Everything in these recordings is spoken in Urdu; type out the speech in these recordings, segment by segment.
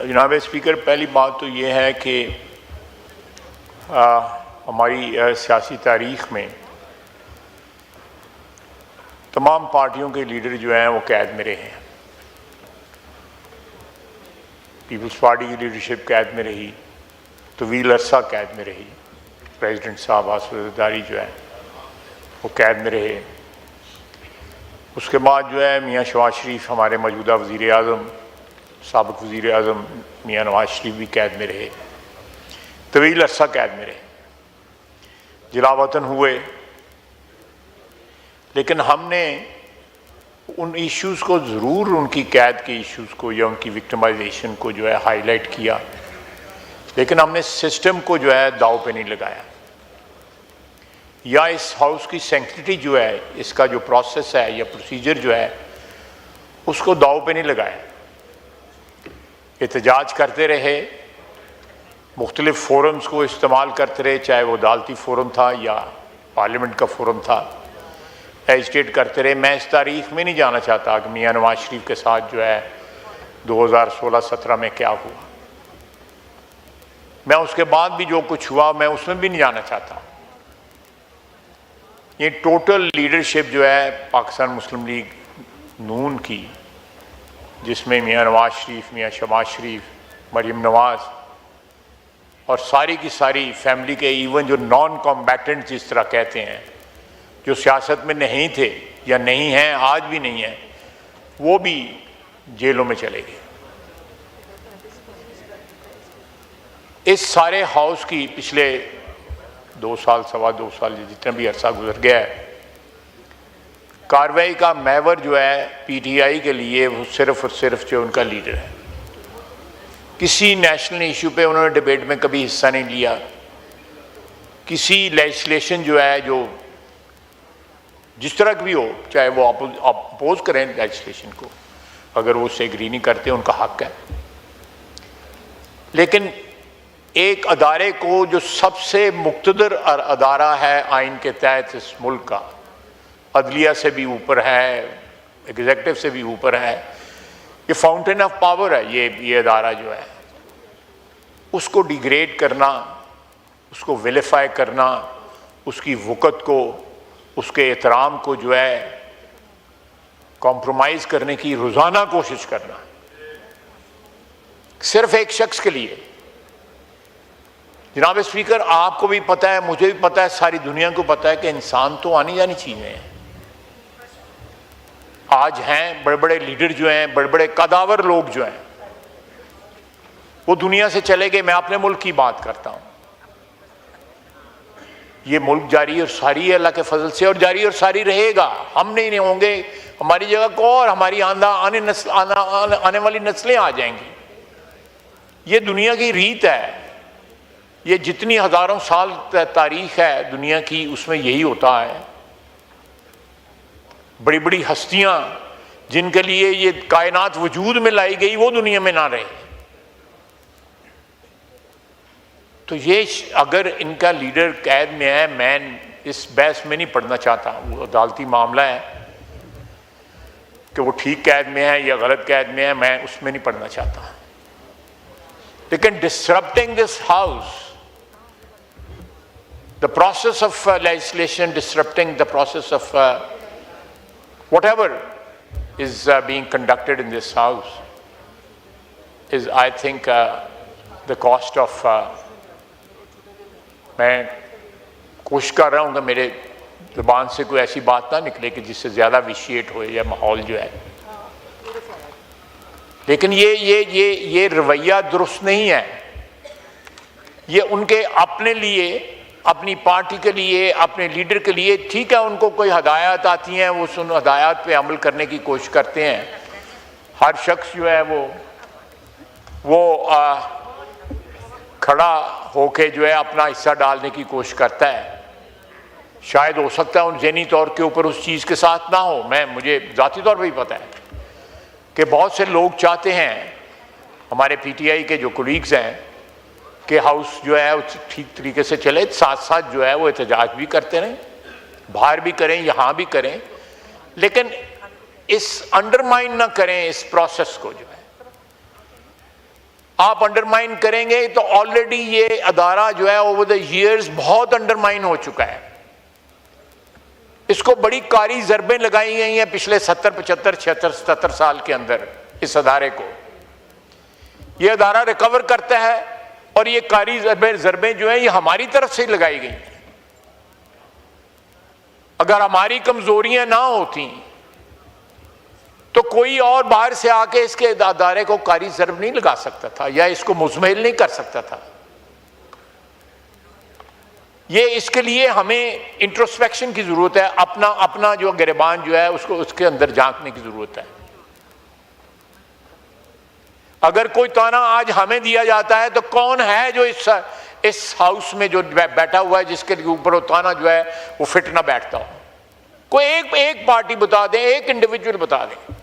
جناب اسپیکر، پہلی بات تو یہ ہے کہ ہماری سیاسی تاریخ میں تمام پارٹیوں کے لیڈر جو ہیں وہ قید میں رہے ہیں۔ پیپلز پارٹی کی لیڈرشپ قید میں رہی، طویل عرصہ قید میں رہی، پریزیڈنٹ صاحب آصف زرداری جو ہے وہ قید میں رہے۔ اس کے بعد جو ہے میاں شہباز شریف ہمارے موجودہ وزیر اعظم، سابق وزیر اعظم میاں نواز شریف بھی قید میں رہے، طویل عرصہ قید میں رہے، جلا وطن ہوئے۔ لیکن ہم نے ان ایشوز کو ضرور، ان کی قید کے ایشوز کو یا ان کی وکٹمائزیشن کو جو ہے ہائی لائٹ کیا، لیکن ہم نے سسٹم کو جو ہے داؤ پہ نہیں لگایا، یا اس ہاؤس کی سینکٹیٹی جو ہے، اس کا جو پروسیس ہے یا پروسیجر جو ہے، اس کو داؤ پہ نہیں لگایا۔ احتجاج کرتے رہے، مختلف فورمز کو استعمال کرتے رہے، چاہے وہ عدالتی فورم تھا یا پارلیمنٹ کا فورم تھا، ایجیٹیٹ کرتے رہے۔ میں اس تاریخ میں نہیں جانا چاہتا کہ میاں نواز شریف کے ساتھ جو ہے 2016-17 میں کیا ہوا، میں اس کے بعد بھی جو کچھ ہوا میں اس میں بھی نہیں جانا چاہتا۔ یہ ٹوٹل لیڈرشپ جو ہے پاکستان مسلم لیگ نون کی، جس میں میاں نواز شریف، میاں شہباز شریف، مریم نواز اور ساری کی ساری فیملی کے، ایون جو نان کمبیٹنٹ جس طرح کہتے ہیں، جو سیاست میں نہیں تھے یا نہیں ہیں، آج بھی نہیں ہیں، وہ بھی جیلوں میں چلے گئے۔ اس سارے ہاؤس کی پچھلے 2 سال، سوا 2 سال، جتنا بھی عرصہ گزر گیا ہے، کارروائی کا محور جو ہے پی ٹی آئی کے لیے وہ صرف اور صرف جو ان کا لیڈر ہے۔ کسی نیشنل ایشو پہ انہوں نے ڈیبیٹ میں کبھی حصہ نہیں لیا، کسی لیجسلیشن جو ہے، جو جس طرح کی بھی ہو، چاہے وہ اپوز کریں لیجسلیشن کو، اگر وہ اس سے ایگری نہیں کرتے ان کا حق ہے، لیکن ایک ادارے کو جو سب سے مقتدر ادارہ ہے آئین کے تحت اس ملک کا، عدلیہ سے بھی اوپر ہے، ایگزیکٹو سے بھی اوپر ہے، یہ فاؤنٹین آف پاور ہے، یہ ادارہ جو ہے، اس کو ڈیگریڈ کرنا، اس کو ویلیفائی کرنا، اس کی وقت کو، اس کے احترام کو جو ہے کمپرومائز کرنے کی روزانہ کوشش کرنا، صرف ایک شخص کے لیے۔ جناب اسپیکر، آپ کو بھی پتہ ہے، مجھے بھی پتہ ہے، ساری دنیا کو پتہ ہے کہ انسان تو آنی جانی چیزیں ہیں۔ آج ہیں بڑے بڑے لیڈر جو ہیں، بڑے بڑے قداور لوگ جو ہیں، وہ دنیا سے چلے گئے۔ میں اپنے ملک کی بات کرتا ہوں، یہ ملک جاری اور ساری ہے اللہ کے فضل سے، اور جاری اور ساری رہے گا۔ ہم نہیں ہوں گے، ہماری جگہ کو اور ہماری آنے والی نسلیں آ جائیں گی۔ یہ دنیا کی ریت ہے، یہ جتنی ہزاروں سال تاریخ ہے دنیا کی، اس میں یہی ہوتا ہے۔ بڑی بڑی ہستیاں جن کے لیے یہ کائنات وجود میں لائی گئی، وہ دنیا میں نہ رہے، تو یہ اگر ان کا لیڈر قید میں ہے، میں اس بحث میں نہیں پڑھنا چاہتا، وہ عدالتی معاملہ ہے کہ وہ ٹھیک قید میں ہے یا غلط قید میں ہے، میں اس میں نہیں پڑھنا چاہتا۔ لیکن disrupting this house, the process of legislation, disrupting the process of whatever is being conducted in this house is, I think, the cost of میں کوشش کر رہا ہوں کہ میرے زبان سے کوئی ایسی بات نہ نکلے کہ جس سے زیادہ ویشیٹ ہوئے یا ماحول جو ہے، لیکن یہ رویہ درست نہیں ہے۔ یہ ان کے اپنے لیے، اپنی پارٹی کے لیے، اپنے لیڈر کے لیے ٹھیک ہے، ان کو کوئی ہدایات آتی ہیں، وہ ان ہدایات پہ عمل کرنے کی کوشش کرتے ہیں۔ ہر شخص جو ہے وہ کھڑا ہو کے جو ہے اپنا حصہ ڈالنے کی کوشش کرتا ہے۔ شاید ہو سکتا ہے ان ذہنی طور کے اوپر اس چیز کے ساتھ نہ ہو، مجھے ذاتی طور پہ بھی پتہ ہے کہ بہت سے لوگ چاہتے ہیں، ہمارے پی ٹی آئی کے جو کولیگز ہیں، کہ ہاؤس جو ہے ٹھیک طریقے سے چلے، ساتھ ساتھ جو ہے وہ احتجاج بھی کرتے رہیں، باہر بھی کریں، یہاں بھی کریں، لیکن اس انڈرمائن نہ کریں اس پروسیس کو جو ہے۔ آپ انڈرمائن کریں گے تو آلریڈی یہ ادارہ جو ہے اوور دا ایئرز بہت انڈرمائن ہو چکا ہے. اس کو بڑی کاری ضربیں لگائی گئی ہیں پچھلے 70 75 76 77 سال کے اندر. اس ادارے کو یہ ادارہ ریکور کرتا ہے اور یہ کاری ضربیں جو ہیں یہ ہماری طرف سے لگائی گئی. اگر ہماری کمزوریاں نہ ہوتی تو کوئی اور باہر سے آ کے اس کے ادارے کو کاری ضرب نہیں لگا سکتا تھا یا اس کو مزمحل نہیں کر سکتا تھا. یہ اس کے لیے ہمیں انٹروسپیکشن کی ضرورت ہے. اپنا جو گریبان جو ہے اس کے اندر جھانکنے کی ضرورت ہے. اگر کوئی تانا آج ہمیں دیا جاتا ہے تو کون ہے جو اس ہاؤس میں جو بیٹھا ہوا ہے جس کے اوپر وہ تانا جو ہے وہ فٹ نہ بیٹھتا ہو؟ کوئی ایک پارٹی بتا دیں, ایک انڈیویجول بتا دیں.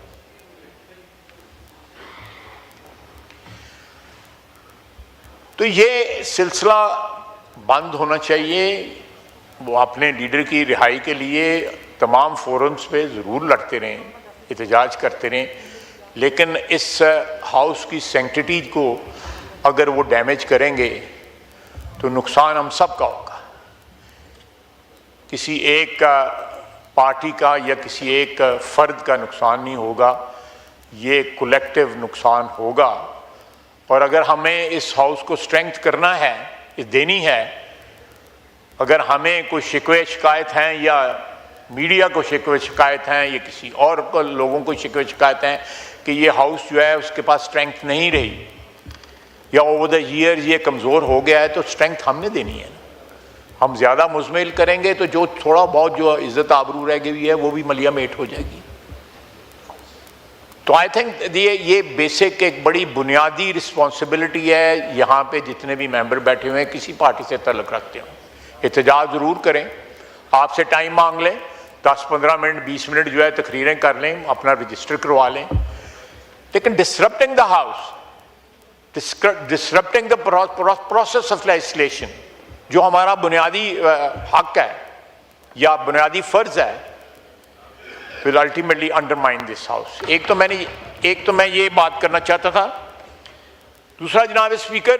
تو یہ سلسلہ بند ہونا چاہیے. وہ اپنے لیڈر کی رہائی کے لیے تمام فورمز پہ ضرور لڑتے رہیں, احتجاج کرتے رہیں, لیکن اس ہاؤس کی سینکٹیٹی کو اگر وہ ڈیمیج کریں گے تو نقصان ہم سب کا ہوگا. کسی ایک پارٹی کا یا کسی ایک فرد کا نقصان نہیں ہوگا, یہ کولیکٹیو نقصان ہوگا. اور اگر ہمیں اس ہاؤس کو اسٹرینتھ کرنا ہے, دینی ہے, اگر ہمیں کوئی شکوے شکایت ہیں یا میڈیا کو شکوے شکایت ہیں یا کسی اور لوگوں کو شکوے شکایت ہیں کہ یہ ہاؤس جو ہے اس کے پاس اسٹرینتھ نہیں رہی یا اوور دا ایئرز یہ کمزور ہو گیا ہے, تو اسٹرینتھ ہم نے دینی ہے. ہم زیادہ مزمحل کریں گے تو جو تھوڑا بہت جو عزت آبرو رہ گئی ہے وہ بھی ملیا میٹ ہو جائے گی. تو آئی تھنک یہ بیسک ایک بڑی بنیادی رسپانسبلٹی ہے. یہاں پہ جتنے بھی ممبر بیٹھے ہوئے ہیں کسی پارٹی سے تعلق رکھتے ہوں, احتجاج ضرور کریں. آپ سے ٹائم مانگ لیں, 10-15 منٹ 20 منٹ جو ہے تقریریں کر لیں, اپنا رجسٹر کروا لیں. لیکن disrupting the house, disrupting the process of legislation, جو ہمارا بنیادی حق ہے یا بنیادی فرض ہے, will ultimately undermine this house. ایک تو میں یہ بات کرنا چاہتا تھا. دوسرا جناب اسپیکر,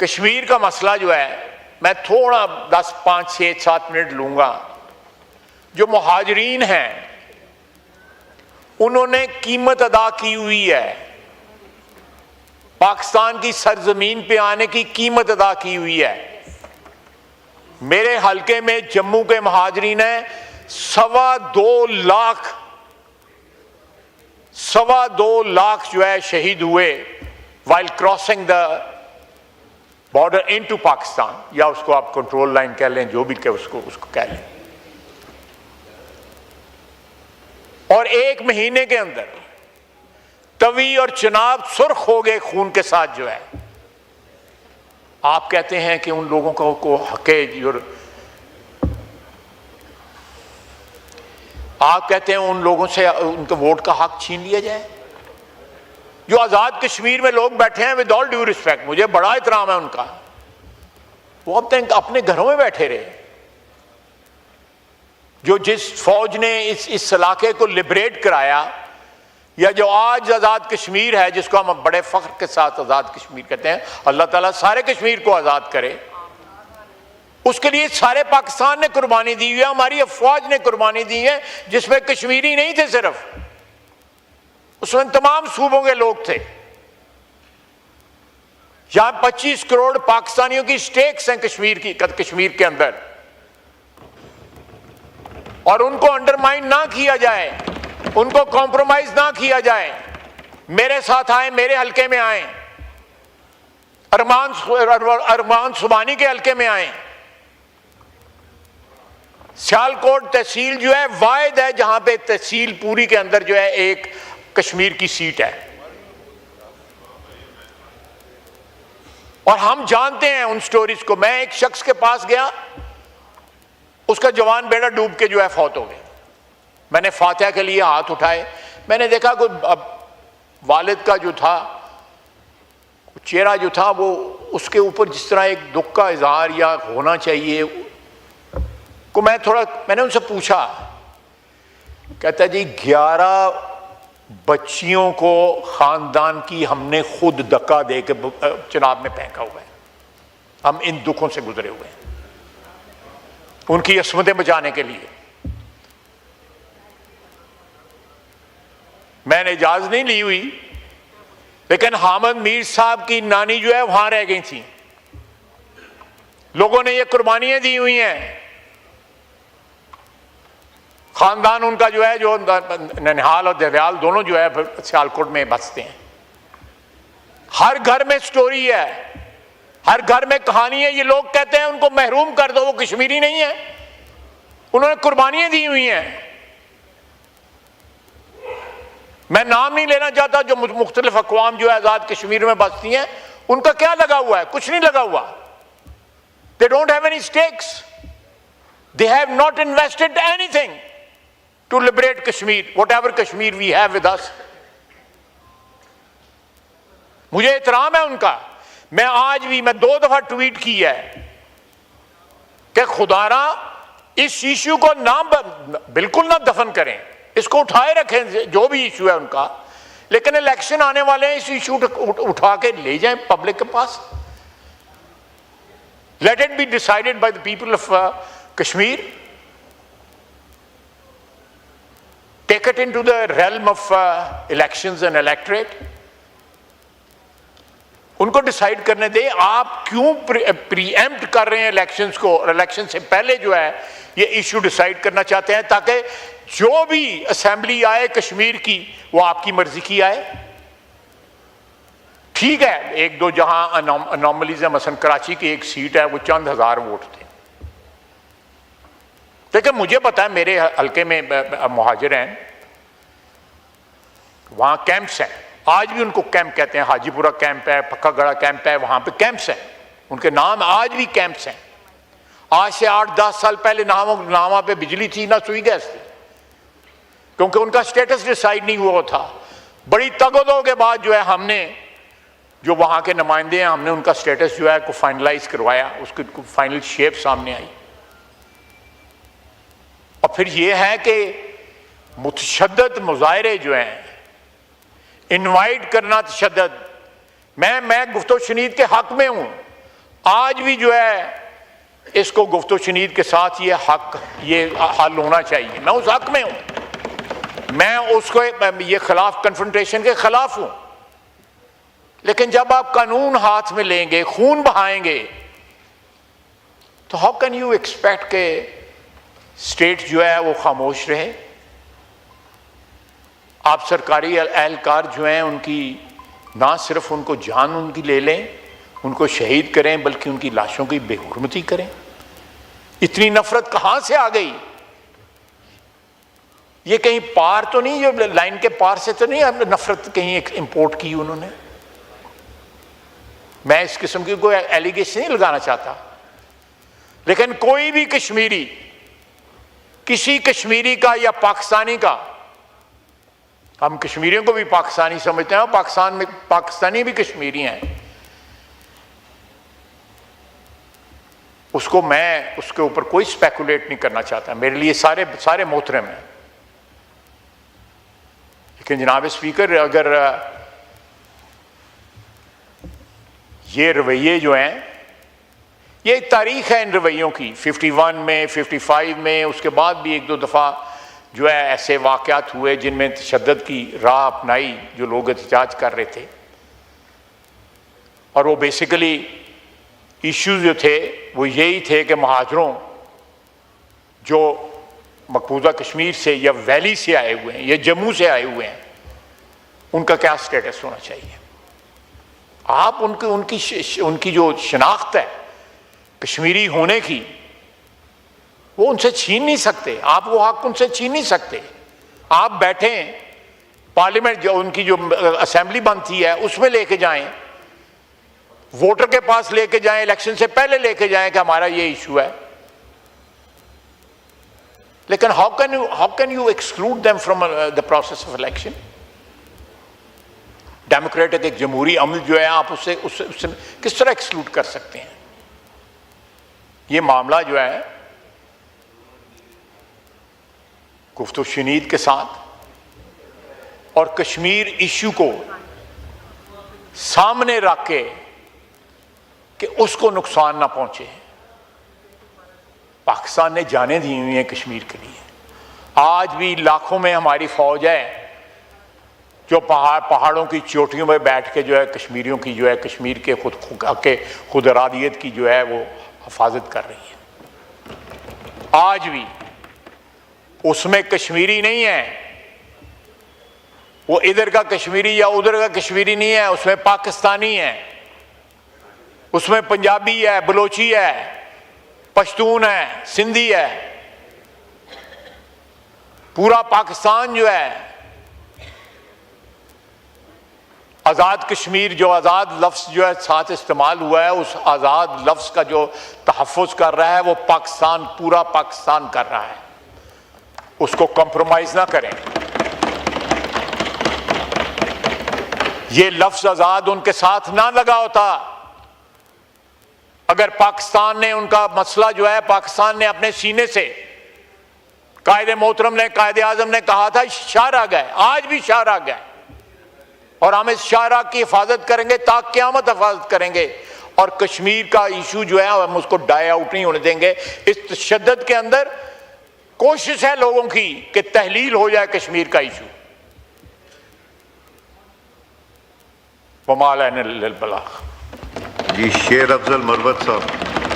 کشمیر کا مسئلہ جو ہے میں تھوڑا 10 5 6 7 منٹ لوں گا. جو مہاجرین ہیں انہوں نے قیمت ادا کی ہوئی ہے, پاکستان کی سرزمین پہ آنے کی قیمت ادا کی ہوئی ہے. میرے حلقے میں جموں کے مہاجرین ہیں 2.25 لاکھ جو ہے شہید ہوئے while crossing the border into Pakistan, یا اس کو آپ کنٹرول لائن کہہ لیں, جو بھی کہ اس کو کہہ لیں. اور 1 مہینے کے اندر توی اور چناب سرخ ہو گئے خون کے ساتھ جو ہے. آپ کہتے ہیں کہ ان لوگوں کو حق, آپ کہتے ہیں ان لوگوں سے ان کے ووٹ کا حق چھین لیا جائے. جو آزاد کشمیر میں لوگ بیٹھے ہیں, ود آل ڈیو ریسپیکٹ, مجھے بڑا احترام ہے ان کا, وہ اب تک اپنے گھروں میں بیٹھے رہے. جو جس فوج نے اس علاقے کو لبریٹ کرایا, یا جو آج آزاد کشمیر ہے جس کو ہم بڑے فخر کے ساتھ آزاد کشمیر کہتے ہیں, اللہ تعالیٰ سارے کشمیر کو آزاد کرے. اس کے لیے سارے پاکستان نے قربانی دی ہوئی ہے, ہماری افواج نے قربانی دی ہے, جس میں کشمیری نہیں تھے صرف, اس میں تمام صوبوں کے لوگ تھے. یہاں 25 کروڑ پاکستانیوں کی سٹیکس ہیں کشمیر کے اندر, اور ان کو انڈرمائن نہ کیا جائے, ان کو کمپرومائز نہ کیا جائے. میرے ساتھ آئیں, میرے حلقے میں آئیں, ارمان سبانی کے حلقے میں آئیں. سیالکوٹ تحصیل جو ہے واحد ہے جہاں پہ تحصیل پوری کے اندر جو ہے ایک کشمیر کی سیٹ ہے, اور ہم جانتے ہیں ان سٹوریز کو. میں ایک شخص کے پاس گیا, اس کا جوان بیٹا ڈوب کے جو ہے فوت ہو گیا. میں نے فاتحہ کے لیے ہاتھ اٹھائے, میں نے دیکھا کہ والد کا جو تھا چہرہ جو تھا وہ اس کے اوپر جس طرح ایک دکھ کا اظہار یا ہونا چاہیے کو, میں نے ان سے پوچھا, کہتا جی 11 بچیوں کو خاندان کی ہم نے خود دھکا دے کے چناب میں پھینکا ہوا ہے. ہم ان دکھوں سے گزرے ہوئے ہیں ان کی عصمتیں بچانے کے لیے. میں نے اجازت نہیں لی ہوئی، لیکن حامد میر صاحب کی نانی جو ہے وہاں رہ گئی تھی. لوگوں نے یہ قربانیاں دی ہوئی ہیں. خاندان ان کا جو ہے، جو ننہال اور دریال دونوں جو ہے سیالکوٹ میں بستے ہیں. ہر گھر میں سٹوری ہے، ہر گھر میں کہانی ہے. یہ لوگ کہتے ہیں ان کو محروم کر دو، وہ کشمیری نہیں ہے. انہوں نے قربانیاں دی ہوئی ہیں. میں نام نہیں لینا چاہتا، جو مختلف اقوام جو ہے آزاد کشمیر میں بستی ہیں، ان کا کیا لگا ہوا ہے؟ کچھ نہیں لگا ہوا. They don't have any stakes. They have not invested anything to liberate Kashmir, whatever Kashmir we have with us. مجھے احترام ہے ان کا. میں آج بھی 2 دفعہ ٹویٹ کی ہے کہ خدا را اس ایشو کو بالکل نہ دفن کریں، اس کو اٹھائے رکھیں جو بھی ایشو ہے ان کا، لیکن الیکشن آنے والے ہیں، اس ایشو اٹھا کے لے جائیں پبلک کے پاس. Let it be decided by the people of Kashmir. Take it into the realm of elections and electorate. ان کو ڈیسائیڈ کرنے دیں. آپ کیوں پری ایمپٹ کر رہے ہیں الیکشنز کو، اور الیکشن سے پہلے جو ہے یہ ایشو ڈیسائیڈ کرنا چاہتے ہیں تاکہ جو بھی اسمبلی آئے کشمیر کی وہ آپ کی مرضی کی آئے. ٹھیک ہے 1-2 جہاں انوملیز ہیں، مثلا کراچی کی ایک سیٹ ہے وہ چند ہزار ووٹ تھے، لیکن مجھے پتا ہے میرے حلقے میں مہاجر ہیں، وہاں کیمپس ہیں. آج بھی ان کو کیمپ کہتے ہیں. حاجی پورہ کیمپ ہے، پکا گڑھا کیمپ ہے، وہاں پہ کیمپس ہیں. ان کے نام آج بھی کیمپس ہیں. آج سے 8-10 سال پہلے نہ وہاں پہ بجلی تھی نہ سوئی گیس تھی، کیونکہ ان کا سٹیٹس ڈیسائیڈ نہیں ہوا تھا. بڑی تگدو کے بعد جو ہے ہم نے، جو وہاں کے نمائندے ہیں، ہم نے ان کا سٹیٹس جو ہے کو فائنلائز کروایا، اس کی فائنل شیپ سامنے آئی. اور پھر یہ ہے کہ متشدد مظاہرے جو ہیں، انوائٹ کرنا تشدد، میں گفت و شنید کے حق میں ہوں. آج بھی جو ہے اس کو گفت و شنید کے ساتھ یہ حق، یہ حل ہونا چاہیے. میں اس حق میں ہوں. میں اس کو یہ خلاف کنفرنٹیشن کے خلاف ہوں. لیکن جب آپ قانون ہاتھ میں لیں گے، خون بہائیں گے، تو ہاؤ کین یو ایکسپیکٹ کہ اسٹیٹ جو ہے وہ خاموش رہے؟ آپ سرکاری اہلکار جو ہیں ان کی نہ صرف ان کو جان ان کی لے لیں، ان کو شہید کریں، بلکہ ان کی لاشوں کی بے حرمتی کریں. اتنی نفرت کہاں سے آ گئی؟ یہ کہیں پار تو نہیں، جو لائن کے پار سے تو نہیں نفرت کہیں امپورٹ کی انہوں نے. میں اس قسم کی کوئی ایلیگیشن نہیں لگانا چاہتا، لیکن کوئی بھی کشمیری، کسی کشمیری کا یا پاکستانی کا، ہم کشمیریوں کو بھی پاکستانی سمجھتے ہیں، اور پاکستان میں پاکستانی بھی کشمیری ہیں، میں اس کے اوپر کوئی سپیکولیٹ نہیں کرنا چاہتا. میرے لیے سارے محترم ہیں. لیکن جناب اسپیکر، اگر یہ رویے جو ہیں، یہ ایک تاریخ ہے ان رویوں کی. 51 میں، 55 میں، اس کے بعد بھی 1-2 دفعہ جو ہے ایسے واقعات ہوئے جن میں تشدد کی راہ اپنائی جو لوگ احتجاج کر رہے تھے. اور وہ بیسیکلی ایشوز جو تھے وہ یہی تھے کہ مہاجروں جو مقبوضہ کشمیر سے یا ویلی سے آئے ہوئے ہیں یا جموں سے آئے ہوئے ہیں، ان کا کیا سٹیٹس ہونا چاہیے. آپ ان کی جو شناخت ہے کشمیری ہونے کی، وہ ان سے چھین نہیں سکتے. آپ وہ حق ان سے چھین نہیں سکتے. آپ بیٹھیں پارلیمنٹ، جو ان کی جو اسمبلی بنتی ہے اس میں لے کے جائیں، ووٹر کے پاس لے کے جائیں، الیکشن سے پہلے لے کے جائیں کہ ہمارا یہ ایشو ہے. لیکن how can you exclude them from the process of election? Democratic ایک جمہوری عمل جو ہے، آپ اسے کس طرح ایکسکلوڈ کر سکتے ہیں؟ یہ معاملہ جو ہے گفت و شنید کے ساتھ اور کشمیر ایشو کو سامنے رکھ کے کہ اس کو نقصان نہ پہنچے. پاکستان نے جانیں دی ہوئی ہیں کشمیر کے لیے. آج بھی لاکھوں میں ہماری فوج ہے جو پہاڑوں کی چوٹیوں میں بیٹھ کے جو ہے کشمیریوں کی جو ہے کشمیر کے خود ارادیت کی جو ہے وہ حفاظت کر رہی ہے. آج بھی اس میں کشمیری نہیں ہے، وہ ادھر کا کشمیری یا ادھر کا کشمیری نہیں ہے، اس میں پاکستانی ہے، اس میں پنجابی ہے، بلوچی ہے، پشتون ہے، سندھی ہے. پورا پاکستان جو ہے آزاد کشمیر، جو آزاد لفظ جو ہے ساتھ استعمال ہوا ہے، اس آزاد لفظ کا جو تحفظ کر رہا ہے وہ پاکستان، پورا پاکستان کر رہا ہے. اس کو کمپرومائز نہ کریں. یہ لفظ آزاد ان کے ساتھ نہ لگا ہوتا اگر پاکستان نے ان کا مسئلہ جو ہے پاکستان نے اپنے سینے سے، قائد محترم نے، قائد اعظم نے کہا تھا شاہراہ ہے، آج بھی شاہراہ ہے، اور ہم اس شاہراہ کی حفاظت کریں گے تا قیامت حفاظت کریں گے. اور کشمیر کا ایشو جو ہے ہم اس کو ڈائی آؤٹ نہیں ہونے دیں گے. اس تشدد کے اندر کوشش ہے لوگوں کی کہ تحلیل ہو جائے کشمیر کا ایشو. وما علینا الا البلاغ. جی شیر افضل مروت صاحب.